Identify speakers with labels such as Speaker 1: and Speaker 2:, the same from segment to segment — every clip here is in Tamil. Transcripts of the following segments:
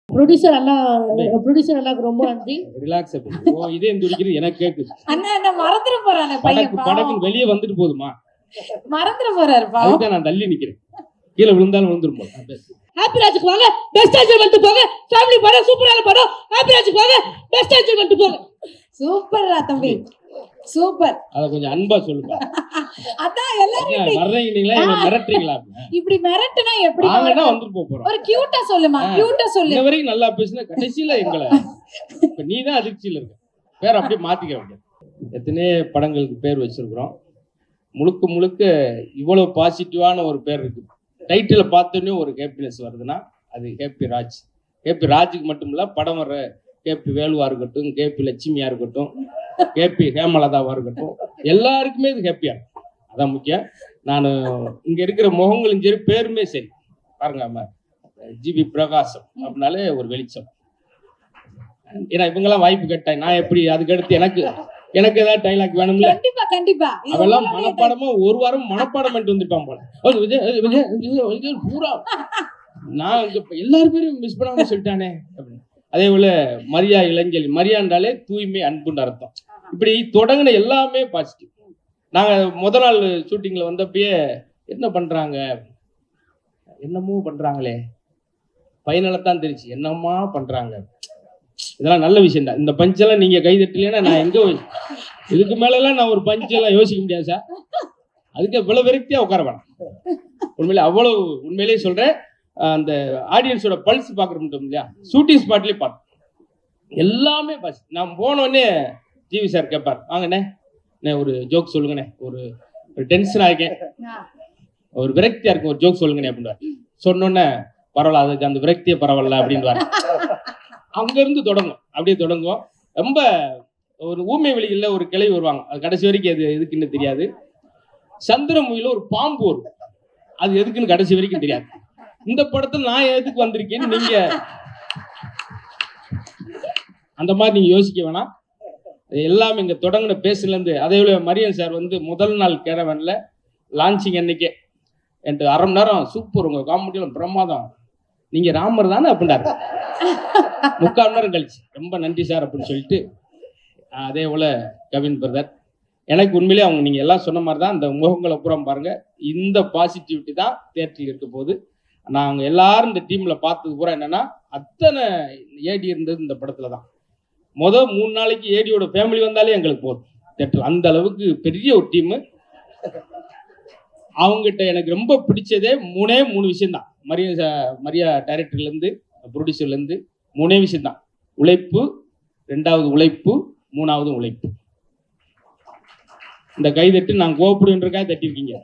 Speaker 1: ப்ரொடியூசர் அண்ணாக்கு ரொம்ப நன்றி.
Speaker 2: ரிலாக்ஸ் இதே துடிக்கிறது எனக்கு கேக்குது.
Speaker 3: அண்ணா என்ன மறந்துட போறானே பையன்.
Speaker 2: படக்கு வெளியே வந்துட்டு போதுமா,
Speaker 3: மறந்துட போறாருப்பா.
Speaker 2: அதுதான் நான் தள்ளி நிக்கிறேன். கீழே விழுந்தாலும் விழுந்துரும் போல.
Speaker 1: ஹாப்பி ராஜுக்கு வாங்க, பெஸ்ட் என்ஜாய்மெண்ட் போங்க. ஃபேமிலி படம், சூப்பரான படம். ஹாப்பி ராஜுக்கு வாங்க, பெஸ்ட் என்ஜாய்மெண்ட் போங்க.
Speaker 3: சூப்பர்டா தம்பி, சூப்பர்.
Speaker 2: அத கொஞ்சம் அன்பா சொல்லுங்க.
Speaker 3: அதான் எல்லாரும்
Speaker 2: வர்றீங்களா இல்ல மிரட்டுறீங்களா?
Speaker 3: இப்படி மிரட்டுனா எப்படி?
Speaker 2: நாங்கன்னா வந்து போறோம்.
Speaker 3: ஒரு கியூட்டா சொல்லுமா, கியூட்டா சொல்லு.
Speaker 2: இந்த வரைக்கும் நல்லா பேசினா கடைசியில எங்களை இப்ப நீ தான் அதிர்ச்சியில இருக்க. பேர் அப்படியே மாத்திக்க வேண்டிய. எத்தனையோ படங்களுக்கு பேர் வச்சிருக்கிறோம். முழுக்க முழுக்க இவ்வளவு பாசிட்டிவான ஒரு பேர் இருக்கு. டைட்டில பார்த்தோன்னே ஒரு ஹேப்பினஸ் வருதுன்னா அது ஹேப்பி ராஜ். ஹேப்பி ராஜுக்கு மட்டும் இல்ல, படம் வர்ற கேபி வேலுவா இருக்கட்டும், கேபி லட்சுமியா இருக்கட்டும், கேபி ஹேமலதாவா இருக்கட்டும், எல்லாருக்குமே இது ஹேப்பியா இருக்கும். அதான் முக்கியம். நான் இங்க இருக்கிற முகங்களும் சரி, பேருமே சரி பாருங்க, ஜிபி பிரகாசம் அப்படின்னாலே ஒரு வெளிச்சம். ஏன்னா இவங்கெல்லாம் வாய்ப்பு கேட்டாங்க, நான் எப்படி அதுக்கு அடுத்து எனக்கு ஏதாவது டைலாக் வேணும்ல.
Speaker 3: கண்டிப்பா கண்டிப்பா.
Speaker 2: அதெல்லாம் மனப்பாடமா ஒரு வாரம் மனப்பாடம் பண்ணிட்டு வந்துட்டான் போல. பூரா நான் எல்லாரும் பேரும் மிஸ் பண்ணாம சொல்லிட்டானே அப்படின்னு. அதே போல மரியா இளஞ்சலி, மரியாண்டாலே தூய்மை அன்புன்னு அர்த்தம். இப்படி தொடங்கின எல்லாமே பாசிட்டிவ். நாங்க முதல் நாள் ஷூட்டிங்ல வந்தப்பயே என்ன பண்றாங்க, என்னமோ பண்றாங்களே, பையனத்தான் தெரிச்சு என்னமா பண்றாங்க. இதெல்லாம் நல்ல விஷயம் தான். இந்த பஞ்செல்லாம் நீங்க கை தட்டலைன்னா நான் எங்க இதுக்கு மேலெல்லாம் நான் ஒரு பஞ்செல்லாம் யோசிக்க முடியாது சார். அதுக்கு இவ்வளவு விரக்தியா உட்கார வேணாம். உண்மையிலே அவ்வளவு உண்மையிலேயே சொல்றேன். அந்த ஆடியன்ஸோட பல்ஸ் பார்க்குற முடியும் இல்லையா, ஷூட்டிங் ஸ்பாட்லேயே பார்த்தோம். எல்லாமே பாஸ். நான் போனோடனே ஜிவி சார் கேட்பார், வாங்கண்ணே ஒரு ஜோக் சொல்லுங்கண்ணே, ஒரு டென்ஷனாக இருக்கேன், ஒரு விரக்தியா இருக்கும், ஒரு ஜோக் சொல்லுங்கண்ணே அப்படின்வார். சொன்னோன்னே பரவாயில்ல, அதுக்கு அந்த விரக்தியே பரவாயில்ல அப்படின்வார். அங்கேருந்து தொடங்கும், அப்படியே தொடங்குவோம். ரொம்ப ஒரு ஊமை வெளிகளில் ஒரு கிளை வருவாங்க, அது கடைசி வரைக்கும் அது எதுக்குன்னு தெரியாது. சந்திரமுகில ஒரு பாம்பு வரும், அது எதுக்குன்னு கடைசி வரைக்கும் தெரியாது. இந்த படத்தை நான் எதுக்கு வந்திருக்கேன்னு நீங்க அந்த மாதிரி நீங்க யோசிக்க வேணாம். எல்லாமே இங்க தொடங்கின பேசுல இருந்து. அதே போல மரியன் சார் முதல் நாள் கேரவன்ல லான்ச்சிங் அன்னைக்கே என்கிட்ட 1/2 மணி நேரம் சூப்பர், உங்க காமெடியில பிரமாதம், நீங்க ராமர் தானே அப்படின்னாரு. 3/4 மணி நேரம் கழிச்சு ரொம்ப நன்றி சார் அப்படின்னு சொல்லிட்டு. அதே போல கவின் பிரதர், எனக்கு உண்மையிலே அவங்க நீங்க எல்லாம் சொன்ன மாதிரி தான். இந்த முகங்களை பூரா பாருங்க, இந்த பாசிட்டிவிட்டி தான் தேட்டரில் இருக்க போது. நாங்கள் எல்லாரும் இந்த டீம்ல பார்த்தது பூரா என்னன்னா, அத்தனை ஏடி இருந்தது இந்த படத்துல தான். 3 நாளைக்கு ஏடியோட ஃபேமிலி வந்தாலே எங்களுக்கு போதும் தேட்டர். அந்த அளவுக்கு பெரிய ஒரு டீமு. அவங்ககிட்ட எனக்கு ரொம்ப பிடிச்சதே 3 விஷயம் தான். மரியா டைரக்டர்ல இருந்து ப்ரொடியூசர்ல இருந்து 3 விஷயம் தான். உழைப்பு, 2வது உழைப்பு, 3வது உழைப்பு. இந்த கைதட்டு நாங்கள் கோபப்படுன்றக்காக தட்டிருக்கீங்க.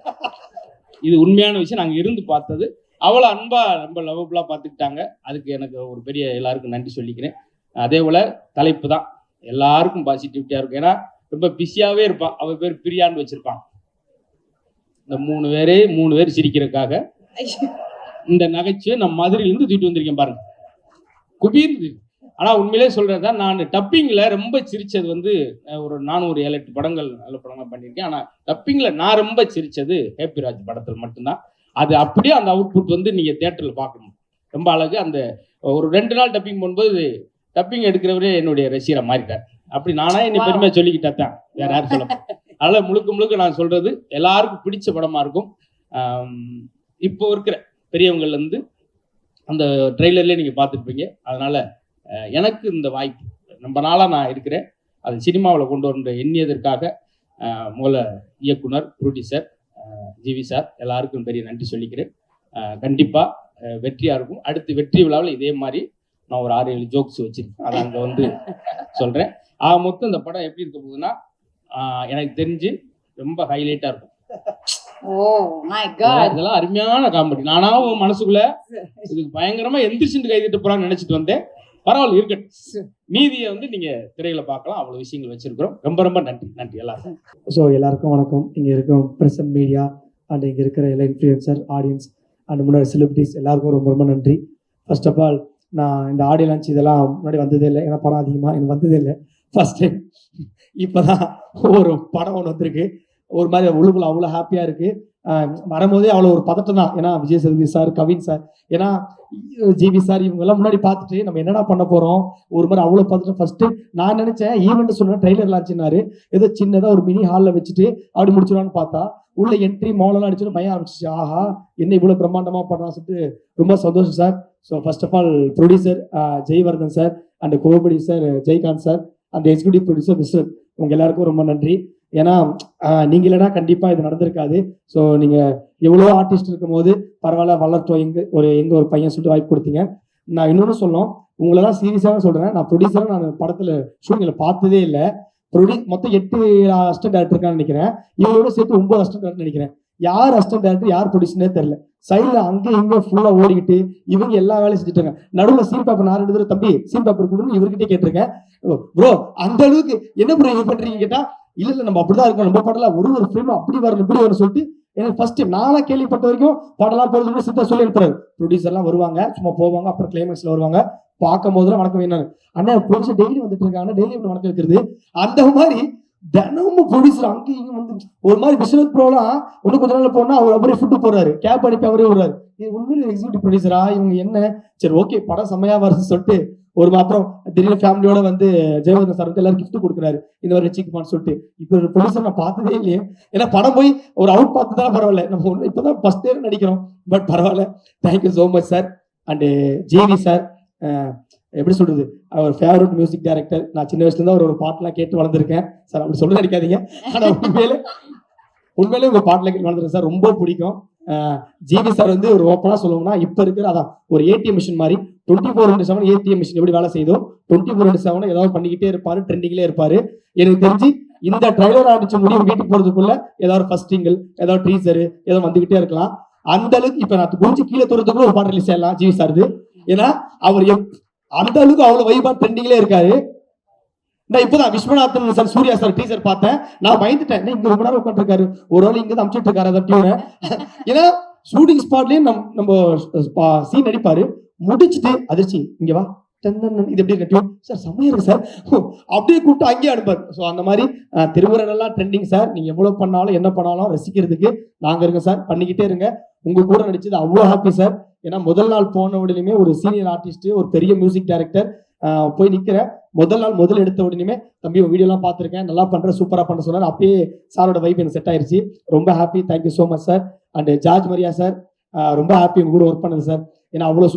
Speaker 2: இது உண்மையான விஷயம். நாங்கள் இருந்து பார்த்தது. அவ்வளோ அன்பா ரொம்ப லவபுல்லா பார்த்துக்கிட்டாங்க. அதுக்கு எனக்கு ஒரு பெரிய எல்லாருக்கும் நன்றி சொல்லிக்கிறேன். அதே போல தலைப்பு தான் எல்லாருக்கும் பாசிட்டிவிட்டியா இருக்கும். ஏன்னா ரொம்ப பிஸியாவே இருப்பான். அவ பேர் பிரியான்னு வச்சிருப்பான். இந்த 3 பேர் சிரிக்கிறதுக்காக இந்த நகைச்சுவை நம்ம மதுரையிலிருந்து தூக்கிட்டு வந்திருக்கேன் பாருங்க, குபீர். ஆனா உண்மையிலே சொல்றதுதான், நான் டப்பிங்ல ரொம்ப சிரிச்சது ஒரு 407-8 படங்கள் நல்ல படங்கள் பண்ணியிருக்கேன். ஆனா டப்பிங்ல நான் ரொம்ப சிரிச்சது ஹேப்பி ராஜ் படத்தில் மட்டும்தான். அது அப்படியே அந்த அவுட்புட் நீங்க தியேட்டர்ல பார்க்கணும். ரொம்ப அழகு. அந்த ஒரு 2 நாள் டப்பிங் பண்ணும்போது டப்பிங் எடுக்கிறவரே என்னுடைய ரசிகரை மாறிட்டார். அப்படி நானா என்னை பெருமையா சொல்லிக்கிட்டேன், வேற யாரும் சொல்ல. அதனால முழுக்க நான் சொல்றது எல்லாருக்கும் பிடிச்ச படமா இருக்கும். இப்போ இருக்கிற பெரியவங்கள்ல இருந்து அந்த ட்ரெய்லர்லேயே நீங்க பார்த்துருப்பீங்க. அதனால எனக்கு இந்த வாய்ப்பு ரொம்ப நாளா நான் இருக்கிறேன். அது சினிமாவில் கொண்டு வர எண்ணியதற்காக முதல்ல இயக்குனர், ப்ரொடியூசர் ஜிவி சார் எல்லாருக்கும் பெரிய நன்றி சொல்லிக்கிறேன். கண்டிப்பா வெற்றியா இருக்கும். அடுத்து வெற்றி விழாவில் இதே மாதிரி நான் ஒரு 6-7 ஜோக்ஸ் வச்சிருக்கேன், அதை அங்கே சொல்றேன். மொத்தம் இந்த படம் எப்படி இருக்க போகுதுன்னா, எனக்கு தெரிஞ்சு ரொம்ப ஹைலைட்டா இருக்கும். இதெல்லாம் அருமையான காமெடி. நானாவும் மனசுக்குள்ள இதுக்கு பயங்கரமா எந்திரிச்சுட்டு கைதிட்டு போறான்னு நினைச்சிட்டு வந்தேன். பரவாயில்ல, இருக்கட்டும். மீதியை நீங்க திரையில பார்க்கலாம். அவ்வளவு விஷயங்கள் வச்சிருக்கிறோம். ரொம்ப நன்றி எல்லாருக்கும்.
Speaker 4: ஸோ எல்லாருக்கும் வணக்கம். இங்க இருக்கும் பிரஸ் அண்ட் மீடியா அண்ட் இங்க இருக்கிற எல்லா இன்ஃப்ளூயன்சர், ஆடியன்ஸ் அண்ட் முன்னாடி செலிபிரிட்டிஸ் எல்லாருக்கும் ரொம்ப நன்றி. ஃபர்ஸ்ட் ஆஃப் ஆல், நான் இந்த ஆடியோ லான்ச் இதெல்லாம் முன்னாடி வந்ததே இல்லை. ஏன்னா படம் அதிகமாக எனக்கு வந்ததே இல்லை. ஃபர்ஸ்ட் டைம் இப்போதான் ஒரு படம் ஒன்று வந்திருக்கு. ஒரு மாதிரி உள்ளுக்குள்ள அவ்வளோ ஹாப்பியாக இருக்கு. வரும்போதே அவ்வளோ ஒரு பதட்டம் தான். ஏன்னா விஜய் சேதுபதி சார், கவின் சார், ஏன்னா ஜிவி சார் இவங்கெல்லாம் முன்னாடி பார்த்துட்டு நம்ம என்னடா பண்ண போறோம், ஒரு மாதிரி அவ்வளோ பதட்டம். ஃபர்ஸ்ட் நான் நினைச்சேன் ஈவெண்ட் சொன்ன ட்ரெய்லர் லான்ச்னாரு, ஏதோ சின்னதாக ஒரு மினி ஹாலில் வச்சுட்டு அப்படி முடிச்சிடுவான்னு பார்த்தா உள்ள என்ட்ரி மோலெல்லாம் அடிச்சுட்டு பயம் ஆரம்பிச்சிச்சு. ஆஹா என்ன இவ்வளோ பிரம்மாண்டமா பண்ணலாம் சொல்லிட்டு ரொம்ப சந்தோஷம் sir. So first of all producer Jaivardhan sir and co producer Jaikanth sir, அந்த எக்ஸிக்யூட்டிவ் ப்ரொடியூசர் மிஸ்டர், உங்க எல்லாருக்கும் ரொம்ப நன்றி. ஏன்னா நீங்க இல்லைன்னா கண்டிப்பா இது நடந்திருக்காது. ஸோ நீங்க எவ்வளோ ஆர்டிஸ்ட் இருக்கும் போது பரவாயில்ல வளர்த்தோம், எங்க ஒரு பையன் சொல்லிட்டு வாய்ப்பு கொடுத்தீங்க. நான் இன்னொன்னு சொல்லணும், உங்களெல்லாம் சீரியஸாக சொல்றேன், நான் ப்ரொடியூசராக நான் படத்துல ஷூட்டிங்ல பார்த்ததே இல்லை. மொத்தம் 8 அசிஸ்டன்ட் டேரக்டர் இருக்கான்னு நினைக்கிறேன், இவங்களோட சேர்த்து 9 அசிஸ்டன்ட் டேரக்டர் நினைக்கிறேன். யார் அசிஸ்டன்ட் டேரக்டர் யார் ப்ரொடியூசர்னே தெரியல. சைட்ல அங்கே இங்கே ஃபுல்லா ஓடிக்கிட்டு இவங்க எல்லா வேலையும் செஞ்சுட்டாங்க. நடுவில் சீன் பேப்பர் நான் 2 தடவை தம்பி சீன் பேப்பர் கொடுன்னு இவர்கிட்ட கேட்டிருக்கேன். ப்ரோ அந்த அளவுக்கு என்ன ப்ரோ இது பண்றீங்க கேட்டா, இல்ல நம்ம அப்படிதான் இருக்கோம், நம்ம படலாம் ஒரு ஃபிலிம் அப்படி வரணும் இப்படி வரணும் சொல்லிட்டு எனக்கு ஃபர்ஸ்ட் நானா கேள்விப்பட்ட வரைக்கும் படம்லாம் போறது சித்தா சொல்லி இருப்பாரு. ப்ரொடியூசர்லாம் வருவாங்க, சும்மா போவாங்க, அப்புறம் கிளைமேக்ஸ்ல வருவாங்க, பார்க்கும் போதுலாம் வணக்கம் வேணும். அண்ணா ப்ரொடியூசர் டெய்லி வந்துட்டு இருக்காங்க, டெய்லி வணக்கம் வைக்கிறது. அந்த மாதிரி தினமும் ப்ரொடியூசர் அங்கேயும் வந்து ஒரு மாதிரி விஸ்வநாத் ப்ரோலாம் இன்னும் கொஞ்ச நாள் போனா அவர் அவரே ஃபுட்டு போறாரு, கேப் அனுப்பி அவரே விடுறாரு. இது உண்மையில எக்ஸிக்யூட்டிவ் ப்ரொடியூசரா இவங்க என்ன, சரி ஓகே படம் செம்மையா வருது சொல்லிட்டு ஒரு அப்புறம் திடீர்னு ஃபேமிலியோட வந்து ஜெயவர்தன் சார் வந்து எல்லாரும் கிஃப்ட் கொடுக்குறாரு, இந்த மாதிரி வச்சுக்குமான்னு சொல்லிட்டு. இப்போ ஒரு ப்ரொடியூசர் நான் பார்த்ததே இல்லையே. ஏன்னா படம் போய் ஒரு அவுட் பார்த்து தான் பரவாயில்ல, நம்ம இப்பதான் ஃபர்ஸ்ட் டே நடிக்கிறோம், பட் பரவாயில்ல. Thank you so much sir. And GV sir, எப்படி சொல்றது, அவர் ஃபேவரட் மியூசிக் டைரக்டர். நான் சின்ன வயசுல இருந்து ஒரு பாட்டுலாம் கேட்டு வளர்ந்துருக்கேன் சார், அப்படி சொல்ல நினைக்காதீங்க. ஆனா உண்மையிலே உங்க பாட்டுல கேட்டு வளர்ந்துருக்கேன் சார், ரொம்ப பிடிக்கும். ஜிவி சார் வந்து ஒரு ஓப்பனா சொல்லுவோம்னா இப்ப இருக்கிற அதான் ஒரு ஏடிஎம் மிஷின் மாதிரி 24/7 ஏடிஎம் மிஷின் எப்படி வேலை செய்தோ 24/7 ஏதாவது பண்ணிக்கிட்டே இருப்பாரு, ட்ரெண்டிங்லேயே இருப்பாரு. எனக்கு தெரிஞ்சு இந்த ட்ரைலர் ஆடிச்சு முடியும் வீட்டுக்கு போறதுக்குள்ள ஏதாவது ஃபர்ஸ்ட் சிங்கிள் ஏதாவது ட்ரீசர் ஏதாவது வந்துகிட்டே இருக்கலாம். அந்த அளவுக்கு இப்ப நான் குடிச்சு கீழே துறதுக்குள்ள ஒரு பாட்டு ரிலீஸ் ஆகலாம் ஜிவி சார். ஏன்னா அவர் அந்த அளவுக்கு அவ்வளவு வைபா ட்ரெண்டிங்லேயே இருக்காரு. நான் இப்பதான் Viswanathan sir Suriya sir teaser பார்த்தேன், நான் பயந்துட்டேன், இங்க ரொம்ப நேரம் உட்காந்துருக்காரு, ஒரு வேளை இங்க தான் அமிச்சிட்டு இருக்காரு அதை. ஏன்னா ஷூட்டிங் ஸ்பாட்லயே நம்ம சீன் நடிப்பாரு, முடிச்சுட்டு அதிர்ச்சி இங்க வா இது எப்படி கட்டியும் சார் செம்மையா இருக்கு சார் அப்படியே கூப்பிட்டு அங்கேயே அனுப்பாரு. ஸோ அந்த மாதிரி திருமுறைலாம் ட்ரெண்டிங் சார். நீங்க எவ்வளவு பண்ணாலும் என்ன பண்ணாலும் ரசிக்கிறதுக்கு நாங்க இருக்கோம் சார், பண்ணிக்கிட்டே இருங்க. உங்க கூட நடிச்சது அவ்வளோ ஹாப்பி சார். ஏன்னா முதல் நாள் போன உடனே ஒரு சீனியர் ஆர்டிஸ்ட் ஒரு பெரிய மியூசிக் டைரக்டர் போய் நிக்கிற முதல் நாள் முதல் எடுத்த உடனே தம்பி வீடியோ எல்லாம் பார்த்துருக்கேன், நல்லா பண்ற சூப்பரா பண்ண சொன்னார். அப்பயே சாரோட வைப் எனக்கு செட் ஆயிருச்சு, ரொம்ப happy. Thank you so much sir. And George Maria sir, ரொம்ப ஹாப்பி உங்க கூட ஒர்க் பண்ணது சார். ஏன்னா அவ்வளோ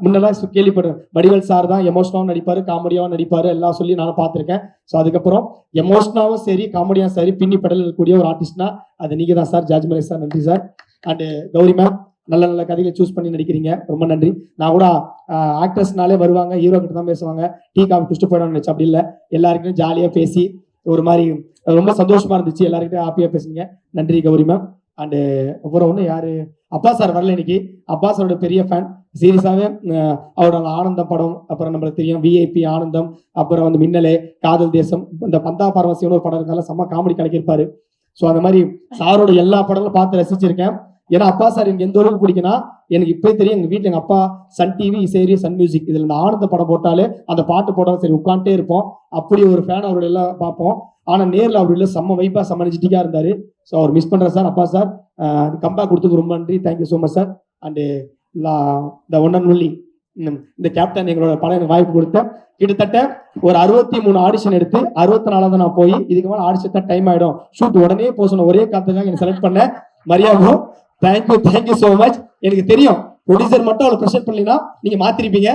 Speaker 4: முன்னெல்லாம் கேள்விப்படுறேன் வடிவேல் சார் தான் எமோஷனாவும் நடிப்பாரு, காமெடியாவும் நடிப்பாரு, எல்லாம் சொல்லி நானும் பார்த்துருக்கேன். ஸோ அதுக்கப்புறம் எமோஷனாவும் சரி காமெடியா சரி பின்னி படல் இருக்கக்கூடிய ஒரு ஆர்டிஸ்ட்னா அது நீங்க தான் சார், ஜார்ஜ் மரியா சார். நன்றி சார். அண்ட் கௌரி மேம், நல்ல நல்ல கதைகளை சூஸ் பண்ணி நடிக்கிறீங்க, ரொம்ப நன்றி. நான் கூட ஆக்டர்ஸ்னாலே வருவாங்க ஹீரோ கிட்ட தான் பேசுவாங்க, டீ காஃபி குடிச்சிட்டு போயிடணும்னு நினைச்சு, அப்படி இல்லை, எல்லாருக்கிட்டும் ஜாலியாக பேசி ஒரு மாதிரி ரொம்ப சந்தோஷமா இருந்துச்சு, எல்லாருக்கிட்டும் ஹாப்பியாக பேசுனீங்க. நன்றி கௌரி மேம். அண்டு அப்புறம் ஒன்று யாரு அப்பா சார் வரல இன்னைக்கு. அப்பா சாரோட பெரிய ஃபேன், சீரியஸாகவே அவரோட ஆனந்தம் படம், அப்புறம் நம்மளுக்கு தெரியும் விஐபி ஆனந்தம், அப்புறம் வந்து மின்னலே, காதல் தேசம், இந்த பந்தா பார்வசியோட ஒரு படம் இருக்கால செம்ம காமெடி கலக்கியிருப்பாரு. ஸோ அந்த மாதிரி சாரோட எல்லா படங்களும் பார்த்து ரசிச்சிருக்கேன். ஏன்னா அப்பா சார் எனக்கு எந்த அளவுக்கு பிடிக்குன்னா, எனக்கு இப்போயே தெரியும் எங்க வீட்டில் எங்க அப்பா சன் டிவி சரி சன் மியூசிக் இதுல இந்த ஆனந்த படம் போட்டாலே அந்த பாட்டு போட்டாலும் சரி உட்காந்துட்டே இருப்போம். அப்படி ஒரு ஃபேன் அவரோட எல்லாம் பார்ப்போம். ஆனா நேரில் அவரு இல்லை செம்ம வைப்பா செம்ம எனர்ஜெட்டிக்கா இருந்தாரு. ஸோ அவர் மிஸ் பண்றேன் சார். அப்பா சார் கம்பேக் கொடுத்ததுக்கு ரொம்ப நன்றி, thank you so much sir. And இந்த ஒன் அண்ட் ஒன்லி இந்த கேப்டன் எங்களோட படம் எனக்கு வாய்ப்பு கொடுத்தேன். கிட்டத்தட்ட ஒரு 63 ஆடிஷன் எடுத்து 64 நான் போய் இதுக்கு மேலே ஆடிஷன் தான் டைம் ஆயிடும், ஷூட் உடனே போக சொன்ன ஒரே காரணத்துக்காக எனக்கு செலக்ட் பண்ண மரியாதை. Thank you so much. எனக்கு தெரியும் ப்ரொடியூசர் மட்டும் அவ்வளோ ப்ரெஷர் பண்ணீங்கன்னா நீங்க மாத்திருப்பீங்க.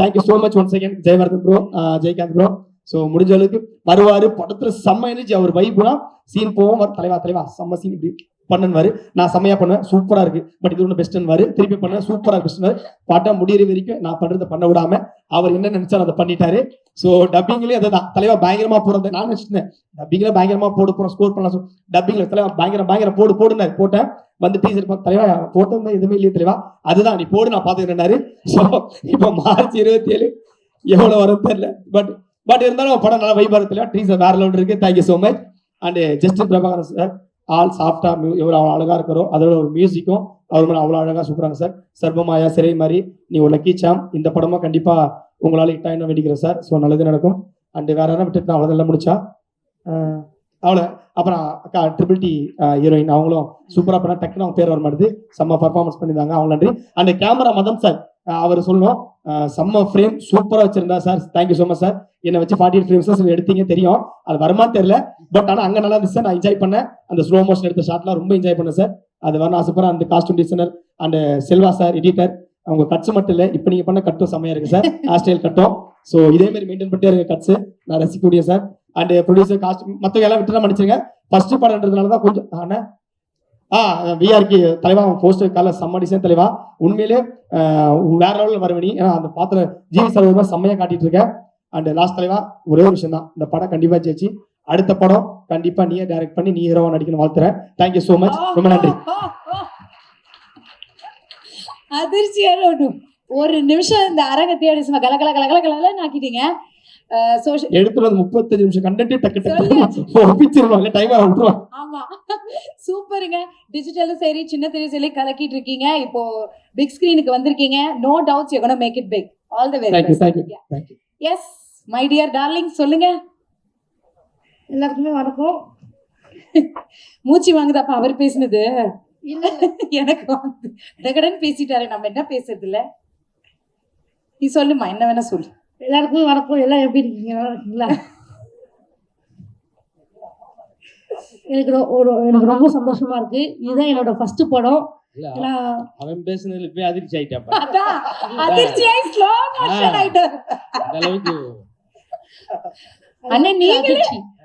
Speaker 4: Thank you so much one second Jayavardhan bro, Jayakanth bro. So முடிஞ்ச அளவுக்கு வருவாரு, படத்துல செம்ம எனர்ஜி, அவர் வைப்புனா சீன் போவோம், தலைவா செம்ம சீன் இப்படி பண்ணுவாரு, நான் செம்மையா பண்ணுவேன், சூப்பரா இருக்கு, பட் இது ஒன்று பெஸ்ட்னு வாரு, திருப்பி பண்ண சூப்பரா பெஸ்ட் பாட்டம் முடியிற வரைக்கும் நான் பண்றதை பண்ண விடாம அவர் என்ன நினைச்சாலும் அதை பண்ணிட்டாரு. ஸோ டப்பிங்லேயே அதை தான் தலைவா பயங்கரமா போறது நான் நினைச்சிட்டேன், டப்பிங்ல பயங்கரமா போட போறோம் ஸ்கோர் பண்ணலாம், டப்பிங்ல தலைவா பயங்கர போடுனாரு, போட்டேன் வந்து டீச்சர் தலைவா போட்டோம் எதுவுமே இல்லையே தலைவா, அதுதான் நீ போடு நான் பாத்துக்கிறேன்னாரு. ஸோ இப்போ மார்ச் 27 எவ்வளவு வரும் தெரியல, பட் இருந்தாலும் படம் நல்லா வைபா இருக்கு, டீச்சர் வேற லெவல் இருக்கு. Thank you so much. And Justin Prabhakaran sir, ஆள் சாஃப்டா எவ்வளோ அவ்வளோ அழகா இருக்கிறோ அதோட ஒரு மியூசிக்கும் அவர் மேலே அவ்வளோ அழகா சூப்பராங்க சார். சர்வமாயா சிறை மாதிரி நீ ஒரு லக்கி சாம், இந்த படமும் கண்டிப்பா உங்களால ஹிட் ஆயிடும் வேண்டிக்கிறேன் சார். ஸோ நல்லது நடக்கும். அண்ட் வேற என்ன விட்டுட்டு அவ்வளோதான் முடிச்சா அவ்வளோ. அப்புறம் அக்கா ட்ரிபிள் டி ஹீரோயின் அவங்களும் சூப்பராக பண்ணா, டக்குன்னு அவங்க பேர் வர மாட்டேது, செம்ம பர்ஃபார்மன்ஸ் பண்ணியிருந்தாங்க, அவங்க நன்றி. அந்த கேமரா மதம் சார், அவர் சொல்லணும், செம்ம ஃப்ரேம் சூப்பராக வச்சிருந்தா sir, thank you so much sir. என்னை வச்சு 48 ஃப்ரேம்ஸ் எடுத்தீங்க தெரியும், அது வருமானு தெரியல, பட் ஆனால் அங்கே நல்லா இருந்துச்சு சார், நான் என்ஜாய் பண்ணேன். அந்த ஸ்லோ மோஷன் எடுத்த ஷாட்லாம் ரொம்ப என்ஜாய் பண்ணேன் சார். அது வரணும் ஆசைப்படுறேன். அந்த costume designer and Selva sir editor, அவங்க கட்ஸ் மட்டும் இல்லை, இப்போ நீங்கள் பண்ண கட்டும் செம்மையா இருக்கு சார், ஹேர் கட்டும். ஸோ இதே மாதிரி மெயின்டைன் பண்ணிட்டே இருக்க கட்ஸ், நான் ரசிக்கக்கூடிய சார். அண்ட் ப்ரொடியூசர் காஸ்டியூம் மற்றவங்க எல்லாம் விட்டு தான் மன்னிச்சுங்க, ஃபர்ஸ்ட் படம்ன்றதுனால தான் கொஞ்சம் விஆர்கி தலைவா, அவன் போஸ்டர் கால செம்ம டிசைன் தலைவா, உண்மையிலே வேற லெவலில் வருவனி. ஏன்னா அந்த பாத்திரம் ஜிவி சார் செம்மையா காட்டிட்டு இருக்கேன். அண்ட் லாஸ்ட் தலைவா ஒரே ஒரு விஷயம் தான், இந்த படம் கண்டிப்பா ஜெயிச்சு அடுத்த படம் கண்டிப்பா நீயே டைரக்ட் பண்ணி நீ ஹீரோவா நடிக்கணும் வாழ்த்துறேன். தேங்க்யூ சோ மச், ரொம்ப நன்றி.
Speaker 3: அதிர்ச்சியான ஒரு நிமிஷம் இந்த அரங்கத்தை அடிச்சு கல கல கல கல கலன்னு ஆக்கிட்டீங்க.
Speaker 4: எடுத்துறது 35 நிமிஷம் கண்டென்ட் டக்கு டக்கு ஒப்பிச்சிருவாங்க, இல்ல டைமர் விட்டுருவாங்க.
Speaker 3: ஆமா, சூப்பருங்க. டிஜிட்டலும் சரி சின்ன திரையும் சரி கலக்கிட்டு இருக்கீங்க. இப்போ பிக் ஸ்கிரீனுக்கு வந்திருக்கீங்க. No doubts you gonna make it big. All the very best.
Speaker 4: Thank you.
Speaker 3: Yes my dear darling, சொல்லுங்க.
Speaker 1: எல்லாருக்குமே வணக்கம்.
Speaker 3: மூச்சு வாங்குதாப்பா அவர் பேசினது. இல்ல எனக்கு வந்து கடகடன் பேசிட்டாரு, நம்ம என்ன பேசுறது இல்ல. நீ சொல்லுமா, என்ன வேணா சொல்லு.
Speaker 1: எல்லாருக்குமே வணக்கம். எல்லாம் எப்படி இருக்கீங்க? நல்லா இருக்கீங்களா? எனக்கு ரொம்ப சந்தோஷமா இருக்கு. இதுதான் என்னோட ஃபர்ஸ்ட் படம்.
Speaker 2: அவன் பேசுனதுல போய் அதிர்ச்சி ஆயிட்டாப்பா.
Speaker 3: அதான் அதிர்ச்சியாய் ஸ்லோ மோஷன் ஆயிட்டாரு.
Speaker 2: அந்த அளவுக்கு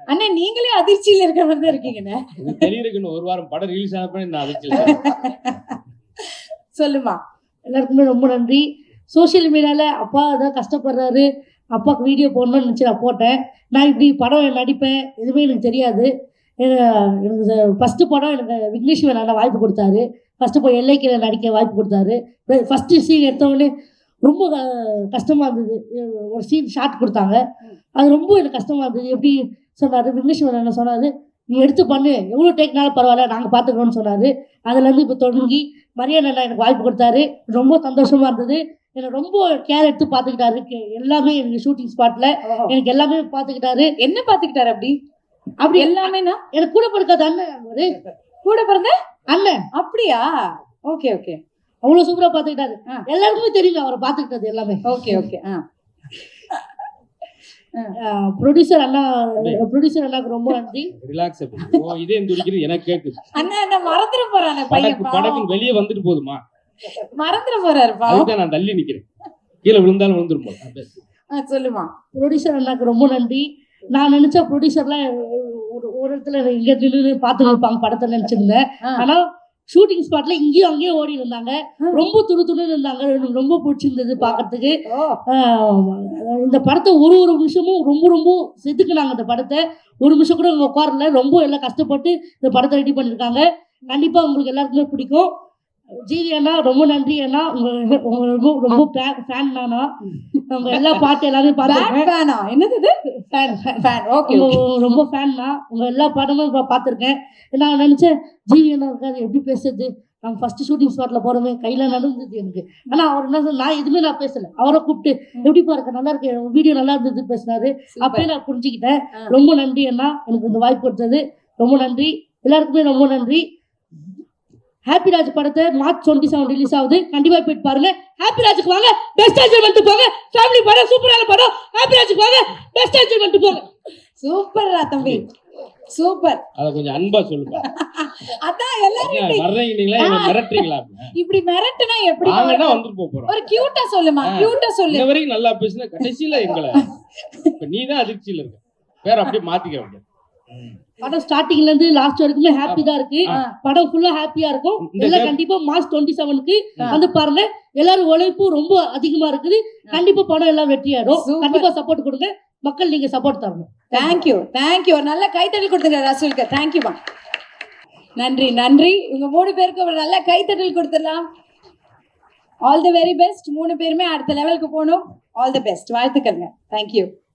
Speaker 3: அண்ணே நீங்களே அதிர்ச்சியில இருக்க மாதிரி தான் இருக்கீங்கண்ணே.
Speaker 2: இது தெரியுதுன்னு ஒரு வாரம் படம் ரிலீஸ் ஆனப்ப நான் அதிர்ச்சி.
Speaker 3: சொல்லுமா.
Speaker 1: எல்லாருக்குமே ரொம்ப நன்றி. சோசியல் மீடியாவில் அப்பா தான் கஷ்டப்படுறாரு, அப்பாவுக்கு வீடியோ போடணும்னு நினச்சி நான் போட்டேன். நான் இப்படி படம் நடிப்பேன் எதுவுமே எனக்கு தெரியாது. எனக்கு ஃபஸ்ட்டு படம் எனக்கு விக்னேஷ் வேணா வாய்ப்பு கொடுத்தாரு. ஃபஸ்ட்டு போய் எல்லைக்கு நடிக்க வாய்ப்பு கொடுத்தாரு. ஃபஸ்ட்டு சீன் எடுத்தவொடனே ரொம்ப கஷ்டமாக இருந்தது. ஒரு சீன் ஷார்ட் கொடுத்தாங்க, அது ரொம்ப எனக்கு கஷ்டமாக இருந்தது. எப்படி சொன்னார் விக்னேஷ் வேணா சொன்னார், நீ எடுத்து பண்ணு, எவ்வளோ டேக்னாலும் பரவாயில்ல, நாங்கள் பார்த்துக்கிறோன்னு சொன்னார். அதுலேருந்து இப்போ தொடங்கி மரியாதை எனக்கு வாய்ப்பு கொடுத்தாரு. ரொம்ப சந்தோஷமாக இருந்தது. என்னை ரொம்ப கேர் எடுத்து பார்த்துக்கிட்டாரு. எல்லாமே எனக்கு ஷூட்டிங் ஸ்பாட்ல எனக்கு எல்லாமே பார்த்துக்கிட்டாரு.
Speaker 3: என்ன பார்த்துக்கிட்டாரு? அப்படி எல்லாமேனா
Speaker 1: எனக்கு கூட பிறக்காத அண்ணன், ஒரு
Speaker 3: கூட பிறந்த
Speaker 1: அண்ணன்.
Speaker 3: அப்படியா? Okay okay.
Speaker 1: அவ்வளோ சூப்பராக பார்த்துக்கிட்டாரு. எல்லாருக்குமே தெரியுங்க அவரை பார்த்துக்கிட்டது எல்லாமே.
Speaker 3: Okay okay.
Speaker 1: ப்ரொடியூசர் அண்ணாக்கு ரொம்ப நன்றி.
Speaker 2: ரிலாக்ஸ். இதே துடிக்கிறது எனக்கு கேக்குது.
Speaker 3: அண்ணா மறந்துட போறானே பையன்.
Speaker 2: படக்கு வெளியே வந்துட்டு போதுமா,
Speaker 3: மறந்துட போறாருப்பா.
Speaker 2: அதுதான் நான் தள்ளி நிக்கிறேன், கீழே விழுந்தாலும் விழுந்துரும் போல.
Speaker 3: சொல்லுமா.
Speaker 1: ப்ரொடியூசர் அண்ணாக்கு ரொம்ப நன்றி. நான் நினைச்ச ப்ரொடியூசர்லாம் ஒரு இடத்துல இங்க நின்று பார்த்து இருப்பாங்க படத்தை நினைச்சிருந்தேன். ஆனா ஷூட்டிங் ஸ்பாட்ல இங்கேயும் அங்கேயும் ஓடி இருந்தாங்க. ரொம்ப துணு இருந்தாங்க. எனக்கு ரொம்ப பிடிச்சிருந்தது பார்க்கறதுக்கு. இந்த படத்தை ஒரு நிமிஷமும் ரொம்ப செதுக்குனாங்க. இந்த படத்தை ஒரு நிமிஷம் கூட உட்காரல. ரொம்ப எல்லாம் கஷ்டப்பட்டு இந்த படத்தை ரெடி பண்ணியிருக்காங்க. கண்டிப்பா உங்களுக்கு எல்லாருக்குமே பிடிக்கும். ஜிவி அண்ணா ரொம்ப நன்றி அண்ணா. ரொம்ப ஃபேன் நானா. நம்ம எல்லா பாட்டு எல்லாமே பார்த்துருக்கேன். ரொம்ப ஃபேன் தான். உங்க எல்லா பாட்டுமே பார்த்துருக்கேன். நான் நினைச்சேன் ஜிவி அண்ணா இருக்காது, எப்படி பேசுறது, நம்ம ஃபர்ஸ்ட் ஷூட்டிங் ஸ்பாட்ல போறோமே, கையில நடந்தது எனக்கு. ஆனா அவர் என்ன சொன்ன, நான் எதுவுமே நான் பேசல. அவரை கூப்பிட்டு எப்படிப்பா இருக்க, நல்லா இருக்கு, வீடியோ நல்லா இருந்தது பேசினாரு. அப்பயே நான் புரிஞ்சுக்கிட்டேன். ரொம்ப நன்றி அண்ணா, எனக்கு இந்த வாய்ப்பு கொடுத்தது ரொம்ப நன்றி. எல்லாருக்குமே ரொம்ப நன்றி. ஹாப்பி ராஜ் படத்தை மார்ச் 27 ரிலீஸ் ஆகுது. கண்டிப்பா போயிட்டு பாருங்க. ஹாப்பி ராஜுக்கு வாங்க, பெஸ்ட் என்ஜாய்மெண்ட் போங்க. ஃபேமிலி படம், சூப்பரான படம். ஹாப்பி ராஜுக்கு வாங்க, பெஸ்ட் என்ஜாய்மெண்ட் போங்க.
Speaker 3: சூப்பர்ரா தம்பி, சூப்பர்.
Speaker 2: அத கொஞ்சம் அன்பா சொல்லுங்க.
Speaker 3: அதான் எல்லாரும்
Speaker 2: வர்றீங்களா, மிரட்டுறீங்களா?
Speaker 3: இப்படி மிரட்டுனா எப்படி?
Speaker 2: நாங்க வந்து போறோம்.
Speaker 3: ஒரு கியூட்டா சொல்லுமா, கியூட்டா சொல்லு.
Speaker 2: இந்த வரைக்கும் நல்லா பேசினா கடைசியில எங்களை இப்ப நீ தான் அதிர்ச்சியில இருக்க. வேற அப்படியே மாத்திக்க வேண்டிய.
Speaker 1: படம் ஸ்டார்டிங்ல இருந்து லாஸ்ட் வரைக்குமே ஹாப்பி தான் இருக்கு. படம் ஃபுல்லா ஹாப்பியா இருக்கும். எல்லாம் கண்டிப்பா மார்ச் 27க்கு வந்து பாருங்க. எல்லாரும் உழைப்பு ரொம்ப அதிகமா இருக்குது. கண்டிப்பா படம் எல்லாம் வெற்றியாடும். கண்டிப்பா சப்போர்ட் கொடுங்க மக்கள், நீங்க சப்போர்ட் தரணும்.
Speaker 3: Thank you thank you. ஒரு நல்ல கைத்தட்டல் கொடுத்துங்க ரசூலுக்கு. தேங்க்யூமா, நன்றி நன்றி. இவங்க 3 பேருக்கு ஒரு நல்ல கைத்தட்டல் கொடுத்துடலாம். All the very best. 3 பேருமே அடுத்த லெவலுக்கு போகணும். All the best. வாழ்த்துக்கள்ங்க. தேங்க்யூ.